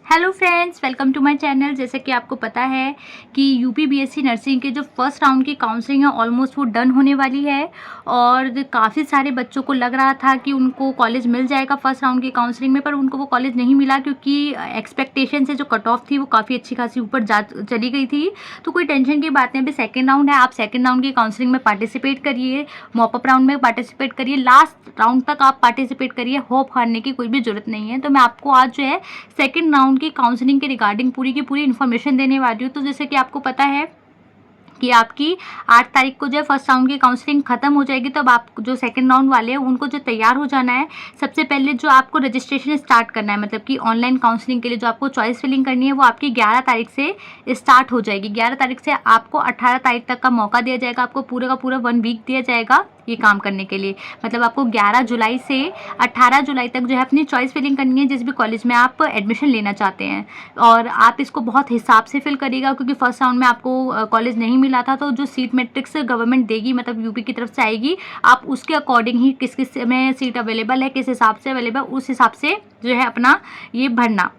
Hello friends, welcome to my channel. जैसे कि आपको पता है कि यूपी बीएससी नर्सिंग के जो फर्स्ट राउंड की काउंसलिंग है ऑलमोस्ट वो डन होने वाली है और काफ़ी सारे बच्चों को लग रहा था कि उनको कॉलेज मिल जाएगा फर्स्ट राउंड की काउंसलिंग में, पर उनको वो कॉलेज नहीं मिला क्योंकि एक्सपेक्टेशन से जो कट ऑफ थी वो काफ़ी अच्छी खासी ऊपर जा चली गई थी। तो कोई टेंशन की बात नहीं, अभी सेकेंड राउंड है, आप सेकेंड राउंड की काउंसलिंग में पार्टिसिपेट करिए, मॉपअप राउंड में पार्टिसिपेट करिए, लास्ट राउंड तक आप पार्टिसिपेट करिए। होप हारने की कोई भी जरूरत नहीं है। तो मैं आपको आज जो है सेकेंड राउंड की काउंसलिंग के रिगार्डिंग पूरी की पूरी इन्फॉर्मेशन देने वाली हूँ। तो जैसे कि आपको पता है कि आपकी 8 तारीख को जो है फर्स्ट राउंड की काउंसलिंग खत्म हो जाएगी, तब आप जो सेकंड राउंड वाले हैं उनको जो तैयार हो जाना है। सबसे पहले जो आपको रजिस्ट्रेशन स्टार्ट करना है, मतलब कि ऑनलाइन काउंसलिंग के लिए जो आपको चॉइस फिलिंग करनी है वो आपकी 11 तारीख से स्टार्ट हो जाएगी। 11 तारीख से आपको 18 तारीख तक का मौका दिया जाएगा, आपको पूरा का पूरा 1 वीक दिया जाएगा ये काम करने के लिए। मतलब आपको 11 जुलाई से 18 जुलाई तक जो है अपनी चॉइस फिलिंग करनी है जिस भी कॉलेज में आप एडमिशन लेना चाहते हैं। और आप इसको बहुत हिसाब से फिल करिएगा क्योंकि फर्स्ट राउंड में आपको कॉलेज नहीं मिला था, तो जो सीट मैट्रिक्स गवर्नमेंट देगी, मतलब यूपी की तरफ से आएगी, आप उसके अकॉर्डिंग ही किस किस में सीट अवेलेबल है, किस हिसाब से अवेलेबल, उस हिसाब से जो है अपना ये भरना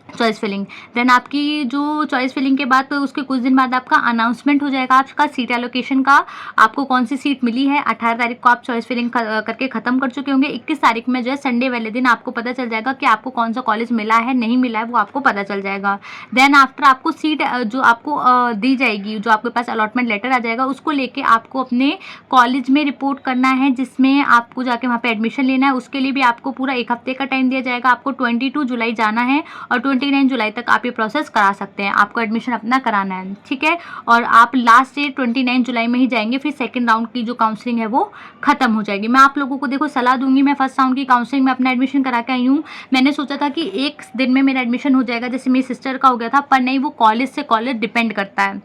चॉइस फिलिंग। देन आपकी जो चॉइस फिलिंग के बाद तो उसके कुछ दिन बाद आपका अनाउंसमेंट हो जाएगा आपका सीट एलोकेशन का, आपको कौन सी सीट मिली है। 18 तारीख को आप चॉइस फिलिंग करके ख़त्म कर चुके होंगे। 21 तारीख में जो है संडे वाले दिन आपको पता चल जाएगा कि आपको कौन सा कॉलेज मिला है, नहीं मिला है, वो आपको पता चल जाएगा। देन आफ्टर आपको सीट जो आपको दी जाएगी, जो आपके पास अलॉटमेंट लेटर आ जाएगा, उसको लेके आपको अपने कॉलेज में रिपोर्ट करना है जिसमें आपको जाके वहाँ पे एडमिशन लेना है। उसके लिए भी आपको पूरा 1 हफ्ते का टाइम दिया जाएगा। आपको 22 जुलाई जाना है और 29 जुलाई तक आप ये प्रोसेस करा सकते हैं, आपको एडमिशन अपना कराना है, ठीक है। और आप लास्ट डेट 29 जुलाई में ही जाएंगे, फिर सेकंड राउंड की जो काउंसलिंग है वो खत्म हो जाएगी। मैं आप लोगों को देखो सलाह दूंगी, मैं फर्स्ट राउंड की काउंसलिंग में अपना एडमिशन करा के आई हूँ। मैंने सोचा था कि एक दिन में मेरा एडमिशन हो जाएगा, जैसे मेरी सिस्टर का हो गया था, पर नहीं, वो कॉलेज से कॉलेज डिपेंड करता है।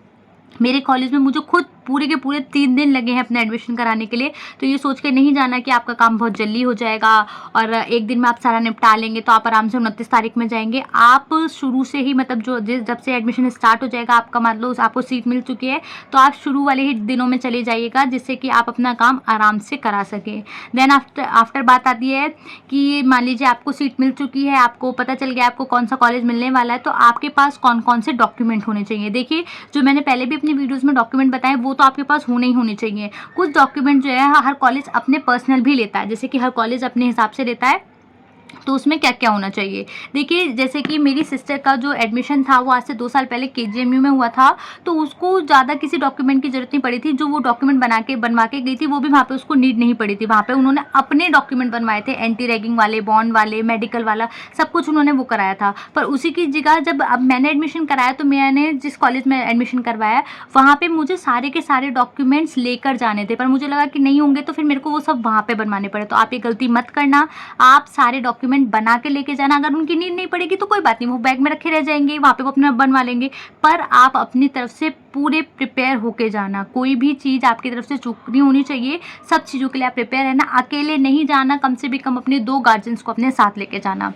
मेरे कॉलेज में मुझे खुद पूरे के पूरे 3 दिन लगे हैं अपना एडमिशन कराने के लिए। तो ये सोच के नहीं जाना कि आपका काम बहुत जल्दी हो जाएगा और एक दिन में आप सारा निपटा लेंगे तो आप आराम से 29 तारीख में जाएंगे। आप शुरू से ही, मतलब जब से एडमिशन स्टार्ट हो जाएगा आपका, मान लो आपको सीट मिल चुकी है, तो आप शुरू वाले ही दिनों में चले जाइएगा जिससे कि आप अपना काम आराम से करा सकें। देन आफ्टर बात आती है कि मान लीजिए आपको सीट मिल चुकी है, आपको पता चल गया आपको कौन सा कॉलेज मिलने वाला है, तो आपके पास कौन कौन से डॉक्यूमेंट होने चाहिए। देखिए, जो मैंने पहले भी अपनी वीडियोज़ में डॉक्यूमेंट बताए वो तो आपके पास होने ही होने चाहिए। कुछ डॉक्यूमेंट जो है हर कॉलेज अपने पर्सनल भी लेता है, जैसे कि हर कॉलेज अपने हिसाब से लेता है, तो उसमें क्या क्या होना चाहिए। देखिए, जैसे कि मेरी सिस्टर का जो एडमिशन था वो आज से 2 साल पहले केजीएमयू में हुआ था, तो उसको ज़्यादा किसी डॉक्यूमेंट की ज़रूरत नहीं पड़ी थी। जो वो डॉक्यूमेंट बनवा के गई थी वो भी वहाँ पे उसको नीड नहीं पड़ी थी। वहाँ पे उन्होंने अपने डॉक्यूमेंट बनवाए थे, एंटी रैगिंग वाले, बॉन्ड वाले, मेडिकल वाला, सब कुछ उन्होंने वो कराया था। पर उसी की जगह जब अब मैंने एडमिशन कराया, तो मैंने जिस कॉलेज में एडमिशन करवाया वहाँ पर मुझे सारे के सारे डॉक्यूमेंट्स लेकर जाने थे, पर मुझे लगा कि नहीं होंगे तो फिर मेरे को वो सब वहाँ पर बनवाने पड़े। तो आप ये गलती मत करना, आप सारे डॉक्यूमेंट बना के लेके जाना। अगर उनकी नीड नहीं पड़ेगी तो कोई बात नहीं, वो बैग में रखे रह जाएंगे, वहाँ पे वो अपना बनवा लेंगे, पर आप अपनी तरफ से पूरे प्रिपेयर होके जाना। कोई भी चीज़ आपकी तरफ से चूक नहीं होनी चाहिए, सब चीज़ों के लिए आप प्रिपेयर रहना। अकेले नहीं जाना, कम से भी कम अपने 2 गार्जियंस को अपने साथ लेके जाना।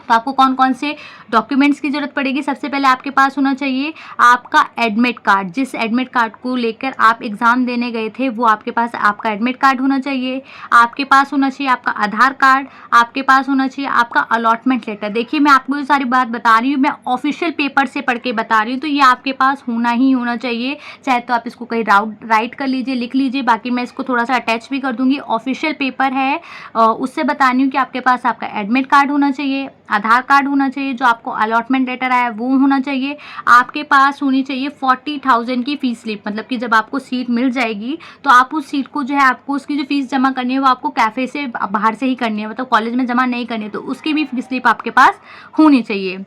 तो आपको कौन कौन से डॉक्यूमेंट्स की ज़रूरत पड़ेगी। सबसे पहले आपके पास होना चाहिए आपका एडमिट कार्ड। जिस एडमिट कार्ड को लेकर आप एग्ज़ाम देने गए थे वो आपके पास आपका एडमिट कार्ड होना चाहिए। आपके पास होना चाहिए आपका आधार कार्ड, आपके पास होना चाहिए आपका अलॉटमेंट लेटर। देखिए, मैं आपको ये सारी बात बता रही हूँ, मैं ऑफिशियल पेपर से पढ़ के बता रही हूँ, तो ये आपके पास होना ही होना चाहिए। चाहे तो आप इसको कहीं राइट कर लीजिए, लिख लीजिए, बाकी मैं इसको थोड़ा सा अटैच भी कर दूँगी। ऑफिशियल पेपर है, उससे बता रही हूँ कि आपके पास आपका एडमिट कार्ड होना चाहिए, आधार कार्ड होना चाहिए, जो आपको अलॉटमेंट लेटर आया वो होना चाहिए। आपके पास होनी चाहिए 40,000 की फ़ीस स्लिप, मतलब कि जब आपको सीट मिल जाएगी तो आप उस सीट को जो है, आपको उसकी जो फ़ीस जमा करनी है वो आपको कैफ़े से बाहर से ही करनी है, मतलब कॉलेज में जमा नहीं करनी है, तो उसकी भी फ़ीस स्लिप आपके पास होनी चाहिए।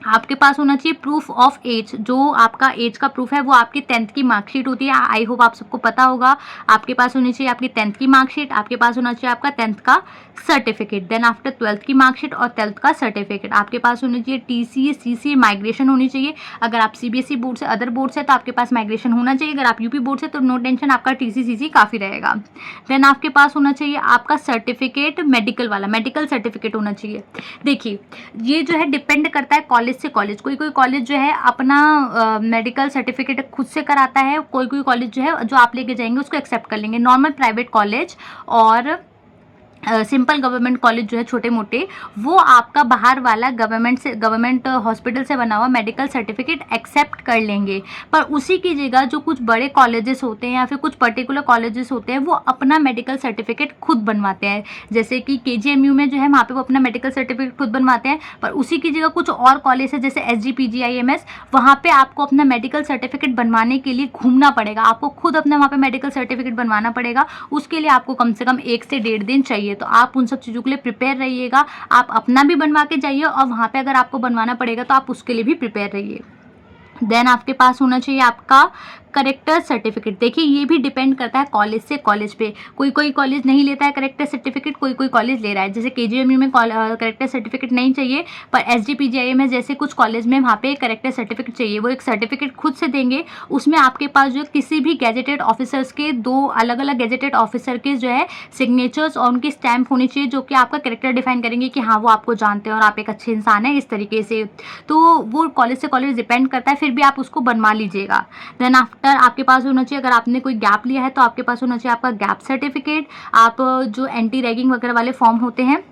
आपके पास होना चाहिए प्रूफ ऑफ एज, जो आपका एज का प्रूफ है वो आपकी 10th की मार्कशीट होती है। आई होप आप सबको पता होगा। आपके पास होनी चाहिए आपकी 10th की मार्कशीट, आपके पास होना चाहिए आपका 10th का सर्टिफिकेट, देन आफ्टर 12th की मार्कशीट और 12th का सर्टिफिकेट। आपके पास होनी चाहिए टीसी, सीसी, माइग्रेशन होनी चाहिए। अगर आप सीबीएसई बोर्ड से, अदर बोर्ड से, तो आपके पास माइग्रेशन होना चाहिए। अगर आप यूपी बोर्ड से तो नो टेंशन, आपका टीसी, सीसी काफ़ी रहेगा। देन आपके पास होना चाहिए आपका सर्टिफिकेट मेडिकल वाला, मेडिकल सर्टिफिकेट होना चाहिए। देखिए, ये जो है डिपेंड करता है कॉलेज से कॉलेज। कोई कोई कॉलेज जो है अपना मेडिकल सर्टिफिकेट खुद से कराता है, कोई कोई कॉलेज जो है जो आप लेके जाएंगे उसको एक्सेप्ट कर लेंगे। नॉर्मल प्राइवेट कॉलेज और सिंपल गवर्नमेंट कॉलेज जो है छोटे मोटे, वो आपका बाहर वाला गवर्नमेंट हॉस्पिटल से बना हुआ मेडिकल सर्टिफिकेट एक्सेप्ट कर लेंगे। पर उसी की जगह जो कुछ बड़े कॉलेजेस होते हैं या फिर कुछ पर्टिकुलर कॉलेजेस होते हैं, वो अपना मेडिकल सर्टिफिकेट खुद बनवाते हैं। जैसे कि केजीएमयू में जो है वहाँ पे वो अपना मेडिकल सर्टिफिकेट खुद बनवाते हैं। पर उसी की जगह कुछ और कॉलेज है जैसे SGPGIMS, वहाँ पे आपको अपना मेडिकल सर्टिफिकेट बनवाने के लिए घूमना पड़ेगा। आपको खुद अपना वहाँ पे मेडिकल सर्टिफिकेट बनवाना पड़ेगा। उसके लिए आपको कम से कम 1 से 1.5 दिन चाहिए। तो आप उन सब चीज़ों के लिए प्रिपेयर रहिएगा। आप अपना भी बनवा के जाइए और वहाँ पे अगर आपको बनवाना पड़ेगा तो आप उसके लिए भी प्रिपेयर रहिए। देन आपके पास होना चाहिए आपका करेक्टर सर्टिफिकेट। देखिए ये भी डिपेंड करता है कॉलेज से कॉलेज पे। कोई कोई कॉलेज नहीं लेता है करेक्टर सर्टिफिकेट, कोई कोई कॉलेज ले रहा है। जैसे KGMU में करेक्टर सर्टिफिकेट नहीं चाहिए, पर SGPGI में जैसे कुछ कॉलेज में वहाँ पे करेक्टर सर्टिफिकेट चाहिए। वो एक सर्टिफिकेट खुद से देंगे, उसमें आपके पास जो किसी भी गैजेटेड ऑफिसर्स के 2 अलग अलग गैजेटेड ऑफिसर के जो है सिग्नेचर्स और उनकी स्टैम्प होनी चाहिए, जो कि आपका करेक्टर डिफाइन करेंगे कि हाँ वो आपको जानते हैं और आप एक अच्छे इंसान हैं इस तरीके से। तो वो कॉलेज से कॉलेज डिपेंड करता है, फिर भी आप उसको बनवा लीजिएगा। देन आफ्टर आपके पास होना चाहिए, अगर आपने कोई गैप लिया है तो आपके पास होना चाहिए आपका गैप सर्टिफिकेट। आप जो एंटी रैगिंग वगैरह वाले फॉर्म होते हैं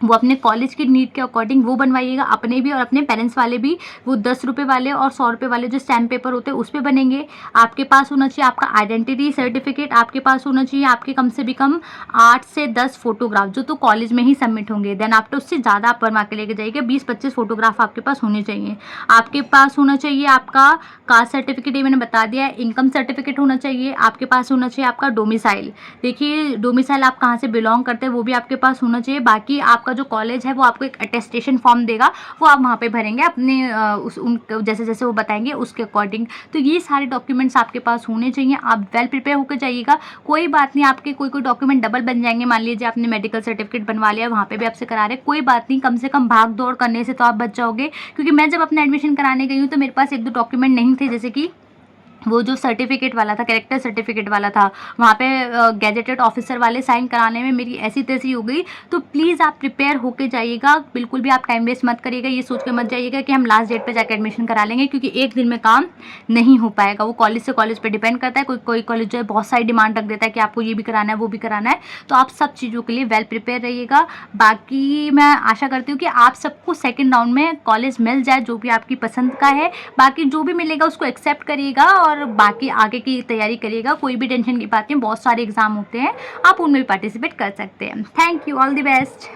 वो अपने कॉलेज की नीड के अकॉर्डिंग वो बनवाइएगा, अपने भी और अपने पेरेंट्स वाले भी। वो 10 रुपये वाले और 100 रुपये वाले जो स्टैम्प पेपर होते हैं उस पर बनेंगे। आपके पास होना चाहिए आपका आइडेंटिटी सर्टिफिकेट। आपके पास होना चाहिए आपके कम से कम 8 से 10 फोटोग्राफ, जो तो कॉलेज में ही सबमिट होंगे। देन आफ्टर उससे ज़्यादा आप बनवा के लेके जाइएगा, 20-25 फोटोग्राफ आपके पास होने चाहिए। आपके पास होना चाहिए आपका कास्ट सर्टिफिकेट, ये मैंने बता दिया है। इनकम सर्टिफिकेट होना चाहिए। आपके पास होना चाहिए आपका डोमिसाइल। देखिए डोमिसाइल आप कहाँ से बिलोंग करते हैं वो भी आपके पास होना चाहिए। बाकी आपका जो कॉलेज है वो आपको एक अटेस्टेशन फॉर्म देगा, वो आप वहाँ पे भरेंगे अपने जैसे जैसे वो बताएंगे उसके अकॉर्डिंग। तो ये सारे डॉक्यूमेंट्स आपके पास होने चाहिए। आप वेल प्रिपेयर होकर जाइएगा। कोई बात नहीं आपके कोई कोई डॉक्यूमेंट डबल बन जाएंगे, मान लीजिए आपने मेडिकल सर्टिफिकेट बनवा लिया वहाँ पे भी आपसे करा रहे, कोई बात नहीं, कम से कम भाग दौड़ करने से तो आप बच जाओगे। क्योंकि मैं जब अपना एडमिशन कराने गई हूँ तो मेरे पास 1-2 डॉक्यूमेंट नहीं थे, जैसे कि वो जो सर्टिफिकेट वाला था, करेक्टर सर्टिफिकेट वाला था, वहाँ पे गैजेटेड ऑफिसर वाले साइन कराने में मेरी ऐसी तैसी हो गई। तो प्लीज़ आप प्रिपेयर होके जाइएगा, बिल्कुल भी आप टाइम वेस्ट मत करिएगा। ये सोच के मत जाइएगा कि हम लास्ट डेट पे जाकर एडमिशन करा लेंगे, क्योंकि एक दिन में काम नहीं हो पाएगा। वो कॉलेज से कॉलेज पे डिपेंड करता है। कोई कोई कॉलेज जो है बहुत सारी डिमांड रख देता है कि आपको ये भी कराना है वो भी कराना है। तो आप सब चीज़ों के लिए वेल प्रिपेयर रहिएगा। बाकी मैं आशा करती हूँ कि आप सबको सेकेंड राउंड में कॉलेज मिल जाए जो भी आपकी पसंद का है। बाकी जो भी मिलेगा उसको एक्सेप्ट करिएगा और बाकी आगे की तैयारी करिएगा। कोई भी टेंशन की बात नहीं, बहुत सारे एग्जाम होते हैं, आप उनमें भी पार्टिसिपेट कर सकते हैं। Thank you, all the best.